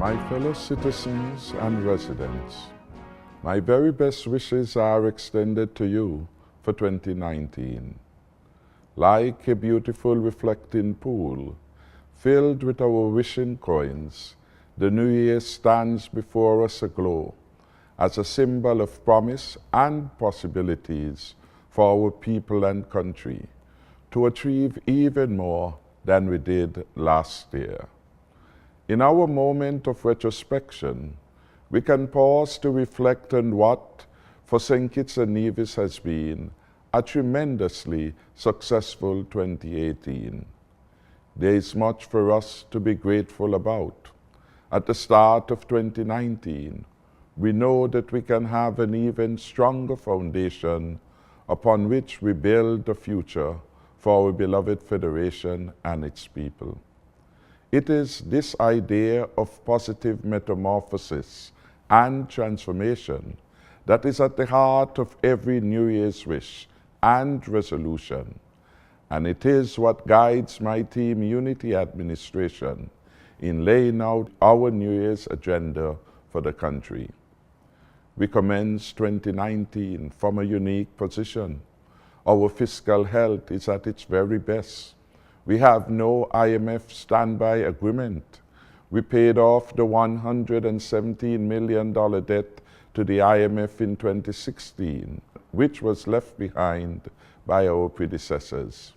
My fellow citizens and residents, my very best wishes are extended to you for 2019. Like a beautiful reflecting pool, filled with our wishing coins, the new year stands before us aglow as a symbol of promise and possibilities for our people and country to achieve even more than we did last year. In our moment of retrospection, we can pause to reflect on what, for St. Kitts and Nevis, has been a tremendously successful 2018. There is much for us to be grateful about. At the start of 2019, we know that we can have an even stronger foundation upon which we build the future for our beloved Federation and its people. It is this idea of positive metamorphosis and transformation that is at the heart of every New Year's wish and resolution. And it is what guides my team Unity Administration in laying out our New Year's agenda for the country. We commence 2019 from a unique position. Our fiscal health is at its very best. We have no IMF standby agreement. We paid off the $117 million debt to the IMF in 2016, which was left behind by our predecessors,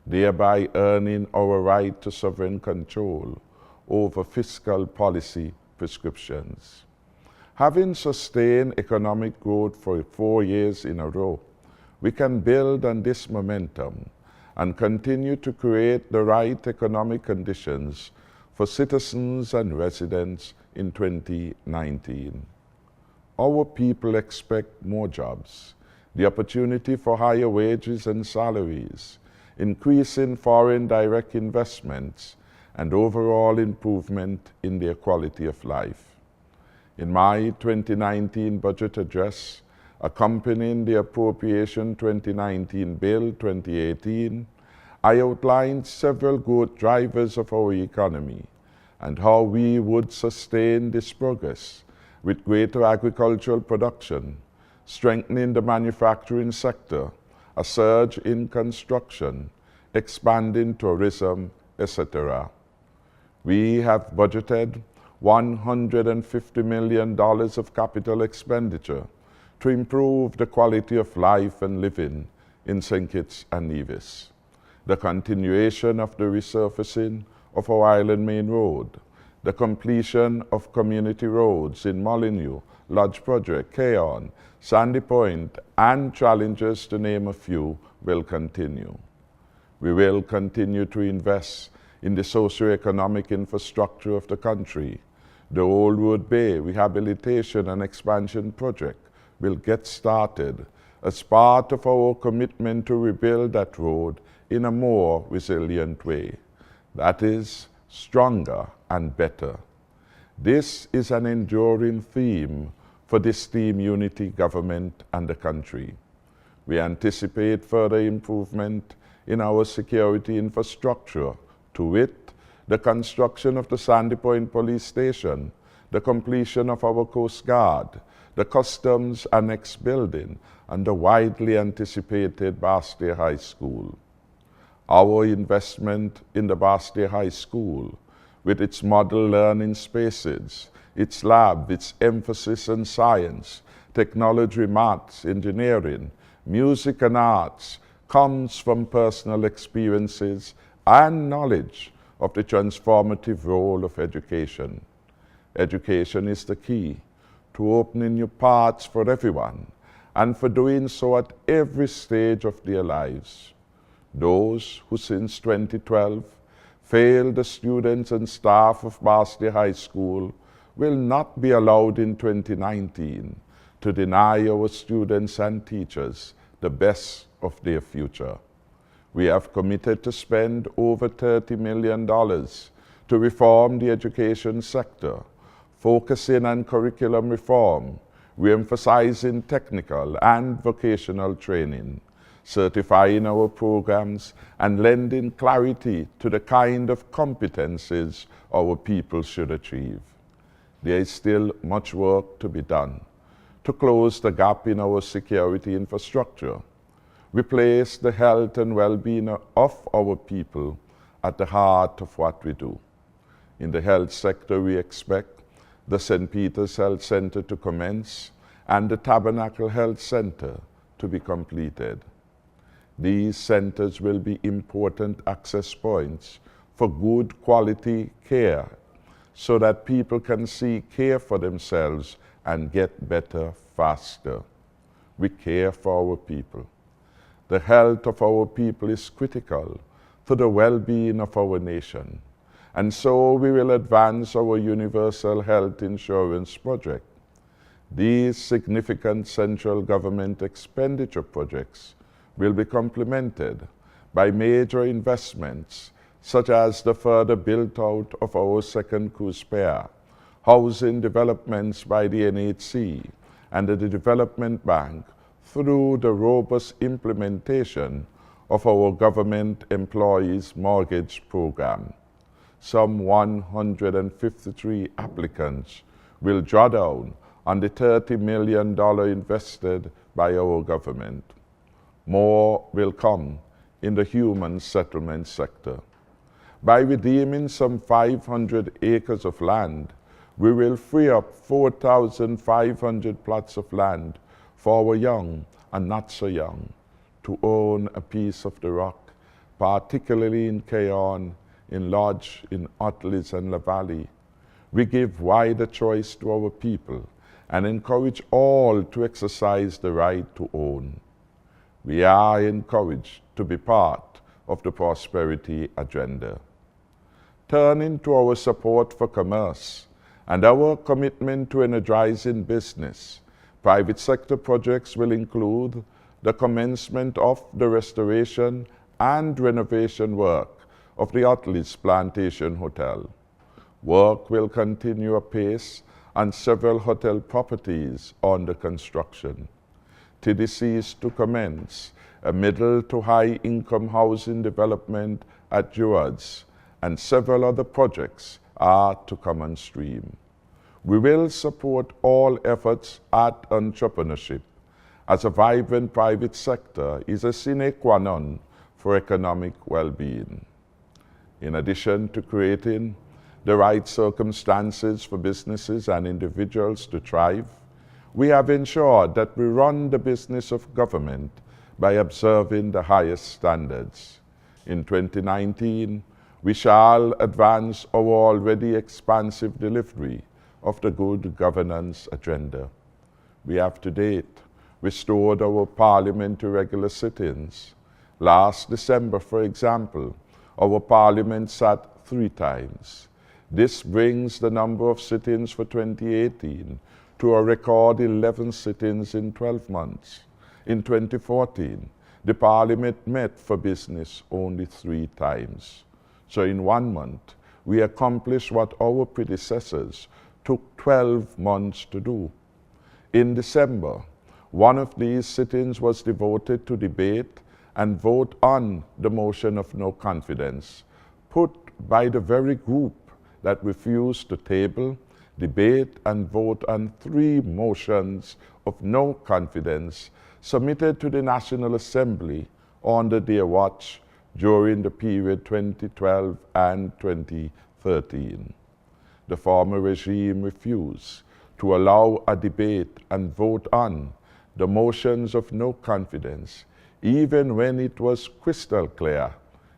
thereby earning our right to sovereign control over fiscal policy prescriptions. Having sustained economic growth for 4 years in a row, we can build on this momentum and continue to create the right economic conditions for citizens and residents in 2019. Our people expect more jobs, the opportunity for higher wages and salaries, increasing foreign direct investments, and overall improvement in their quality of life. In my 2019 budget address, accompanying the Appropriation 2019 Bill 2018, I outlined several growth drivers of our economy and how we would sustain this progress with greater agricultural production, strengthening the manufacturing sector, a surge in construction, expanding tourism, etc. We have budgeted $150 million of capital expenditure to improve the quality of life and living in St. Kitts and Nevis. The continuation of the resurfacing of our Island Main Road, the completion of community roads in Molyneux, Lodge Project, Keon, Sandy Point, and Challenges, to name a few, will continue. We will continue to invest in the socio-economic infrastructure of the country. The Old Road Bay Rehabilitation and Expansion Project will get started as part of our commitment to rebuild that road in a more resilient way. That is, stronger and better. This is an enduring theme for this Team Unity government and the country. We anticipate further improvement in our security infrastructure, to wit, the construction of the Sandy Point Police Station, the completion of our Coast Guard, the Customs Annex building, and the widely anticipated Barstow High School. Our investment in the Barstow High School, with its model learning spaces, its lab, its emphasis on science, technology, maths, engineering, music, and arts, comes from personal experiences and knowledge of the transformative role of education. Education is the key to opening new paths for everyone, and for doing so at every stage of their lives. Those who since 2012 failed the students and staff of Barstow High School will not be allowed in 2019 to deny our students and teachers the best of their future. We have committed to spend over $30 million to reform the education sector, focusing on curriculum reform, re-emphasizing technical and vocational training, certifying our programs, and lending clarity to the kind of competencies our people should achieve. there is still much work to be done to close the gap in our security infrastructure. We place the health and well-being of our people at the heart of what we do. In the health sector, we expect the St. Peter's Health Center to commence and the Tabernacle Health Center to be completed. These centers will be important access points for good quality care so that people can seek care for themselves and get better faster. We care for our people. The health of our people is critical to the well-being of our nation, and so we will advance our universal health insurance project. These significant central government expenditure projects will be complemented by major investments such as the further build-out of our second cruise pier, housing developments by the NHC and the Development Bank through the robust implementation of our government employees mortgage program. Some 153 applicants will draw down on the $30 million invested by our government. More will come in the human settlement sector. By redeeming some 500 acres of land, we will free up 4,500 plots of land for our young and not so young to own a piece of the rock, particularly in Cayon, in Lodge, in Otlis and La Valley. We give wider choice to our people and encourage all to exercise the right to own. We are encouraged to be part of the prosperity agenda. Turning to our support for commerce and our commitment to energizing business, private sector projects will include the commencement of the restoration and renovation work of the Otlis Plantation Hotel. Work will continue apace on several hotel properties under construction. TDC is to commence a middle to high income housing development at Juarez, and several other projects are to come on stream. We will support all efforts at entrepreneurship, as a vibrant private sector is a sine qua non for economic well-being. In addition to creating the right circumstances for businesses and individuals to thrive, we have ensured that we run the business of government by observing the highest standards. In 2019, we shall advance our already expansive delivery of the good governance agenda. We have to date restored our parliamentary regular sittings. Last December, for example, our parliament sat 3 times. This brings the number of sittings for 2018 to a record 11 sittings in 12 months. In 2014, the parliament met for business only 3 times. So in 1 month, we accomplished what our predecessors took 12 months to do. In December, one of these sittings was devoted to debate and vote on the motion of no confidence, put by the very group that refused to table, debate, and vote on 3 motions of no confidence submitted to the National Assembly under their watch during the period 2012 and 2013. The former regime refused to allow a debate and vote on the motions of no confidence, even when it was crystal clear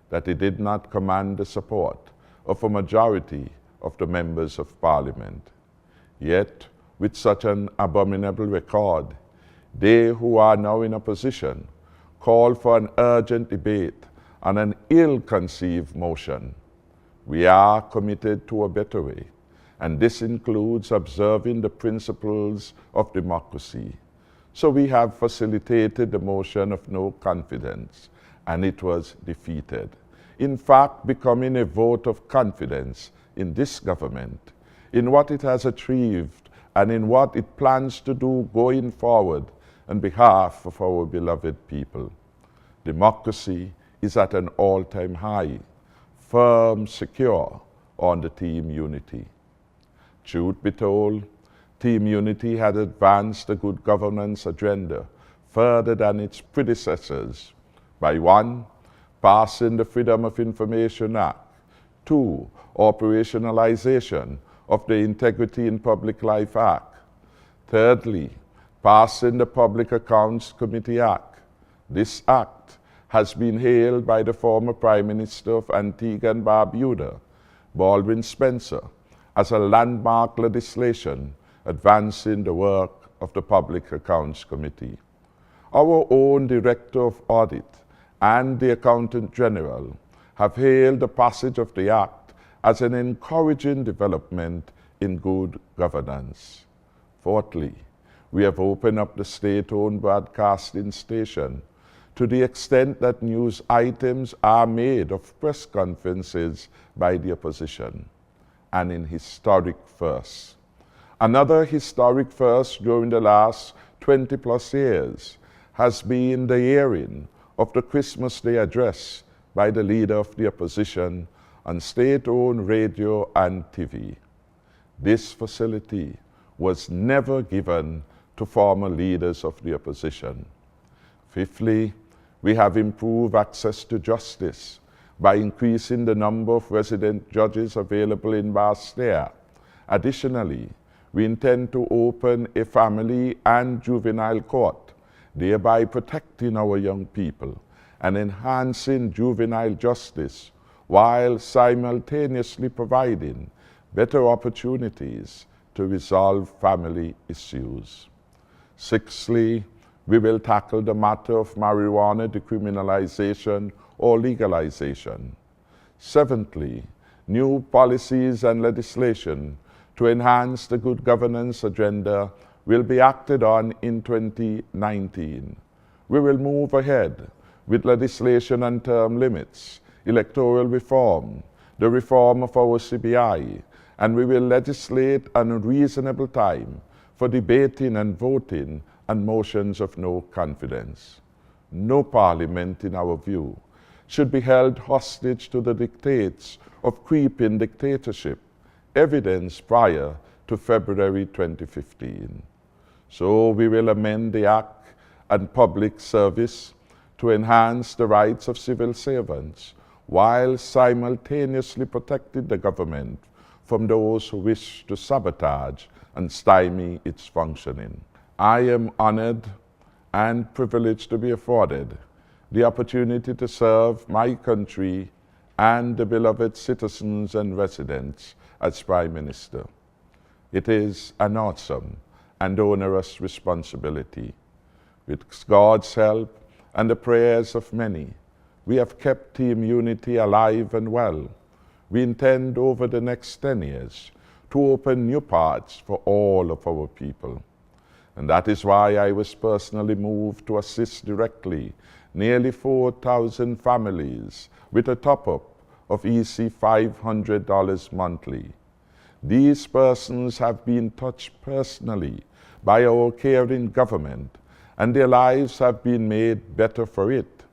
that it did not command the support of a majority of the members of Parliament. Yet, with such an abominable record, they who are now in opposition call for an urgent debate on an ill-conceived motion. We are committed to a better way, and this includes observing the principles of democracy. So we have facilitated the motion of no confidence, and it was defeated, in fact becoming a vote of confidence in this government, in what it has achieved, and in what it plans to do going forward on behalf of our beloved people. Democracy is at an all-time high, firm, secure on the team unity. Truth be told, Team Unity had advanced the good governance agenda further than its predecessors by 1. Passing the Freedom of Information Act, 2. Operationalization of the Integrity in Public Life Act, thirdly, passing the Public Accounts Committee Act. This act has been hailed by the former Prime Minister of Antigua and Barbuda, Baldwin Spencer, as a landmark legislation advancing the work of the Public Accounts Committee. Our own Director of Audit and the Accountant General have hailed the passage of the Act as an encouraging development in good governance. Fourthly, we have opened up the state-owned broadcasting station to the extent that news items are made of press conferences by the opposition, and in historic first. Another historic first during the last 20+ years has been the airing of the Christmas Day address by the leader of the opposition on state-owned radio and TV. This facility was never given to former leaders of the opposition. Fifthly, we have improved access to justice by increasing the number of resident judges available in Basseterre. Additionally, we intend to open a family and juvenile court, thereby protecting our young people and enhancing juvenile justice while simultaneously providing better opportunities to resolve family issues. Sixthly, we will tackle the matter of marijuana decriminalization or legalization. Seventhly, new policies and legislation to enhance the good governance agenda will be acted on in 2019. We will move ahead with legislation on term limits, electoral reform, the reform of our CBI, and we will legislate on a reasonable time for debating and voting on motions of no confidence. No parliament, in our view, should be held hostage to the dictates of creeping dictatorship, evidenced prior to February 2015. So we will amend the Act on Public Service to enhance the rights of civil servants while simultaneously protecting the government from those who wish to sabotage and stymie its functioning. I am honored and privileged to be afforded the opportunity to serve my country and the beloved citizens and residents as Prime Minister. It is an awesome and onerous responsibility. With God's help and the prayers of many, we have kept Team Unity alive and well. We intend over the next 10 years to open new paths for all of our people. And that is why I was personally moved to assist directly nearly 4,000 families with a top-up of EC $500 monthly. These persons have been touched personally by our caring government, and their lives have been made better for it.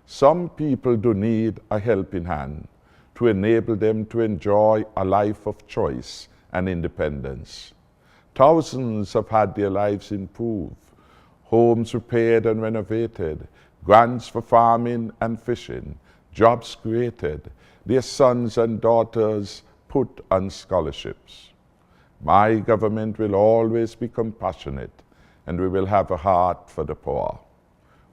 Some people do need a helping hand to enable them to enjoy a life of choice and independence. Thousands have had their lives improved, homes repaired and renovated, grants for farming and fishing, jobs created, their sons and daughters put on scholarships. My government will always be compassionate, and we will have a heart for the poor.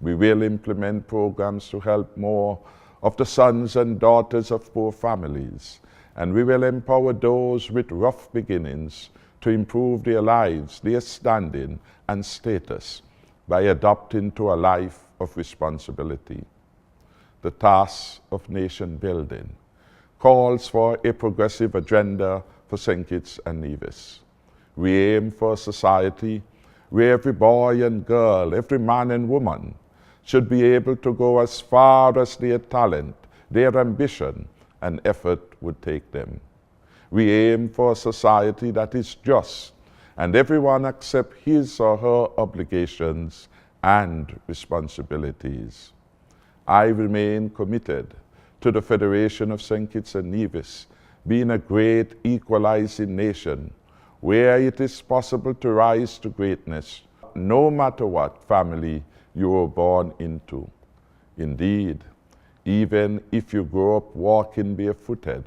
We will implement programs to help more of the sons and daughters of poor families, and we will empower those with rough beginnings to improve their lives, their standing and status by adopting to a life of responsibility. The task of nation building calls for a progressive agenda for St. Kitts and Nevis. We aim for a society where every boy and girl, every man and woman should be able to go as far as their talent, their ambition, and effort would take them. We aim for a society that is just, and everyone accept his or her obligations and responsibilities. I remain committed to the Federation of St. Kitts and Nevis being a great equalizing nation, where it is possible to rise to greatness, no matter what family you were born into. Indeed, even if you grow up walking barefooted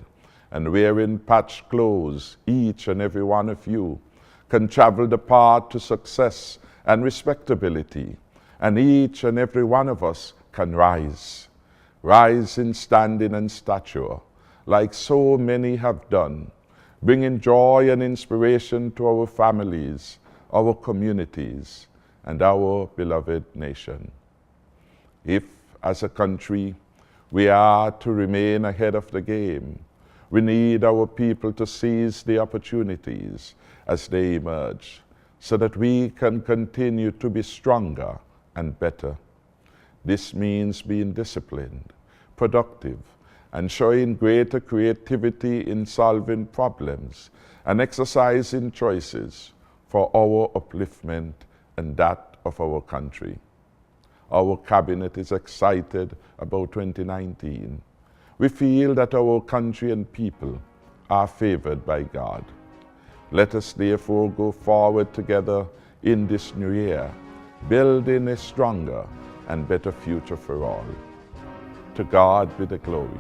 and wearing patched clothes, each and every one of you can travel the path to success and respectability, and each and every one of us can rise in standing and stature, like so many have done, bringing joy and inspiration to our families, our communities, and our beloved nation. If, as a country, we are to remain ahead of the game, we need our people to seize the opportunities as they emerge, so that we can continue to be stronger and better. This means being disciplined, productive, and showing greater creativity in solving problems and exercising choices for our upliftment and that of our country. Our cabinet is excited about 2019. We feel that our country and people are favored by God. Let us therefore go forward together in this new year, building a stronger and better future for all. To God be the glory.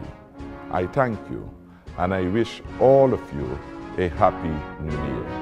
I thank you, and I wish all of you a happy new year.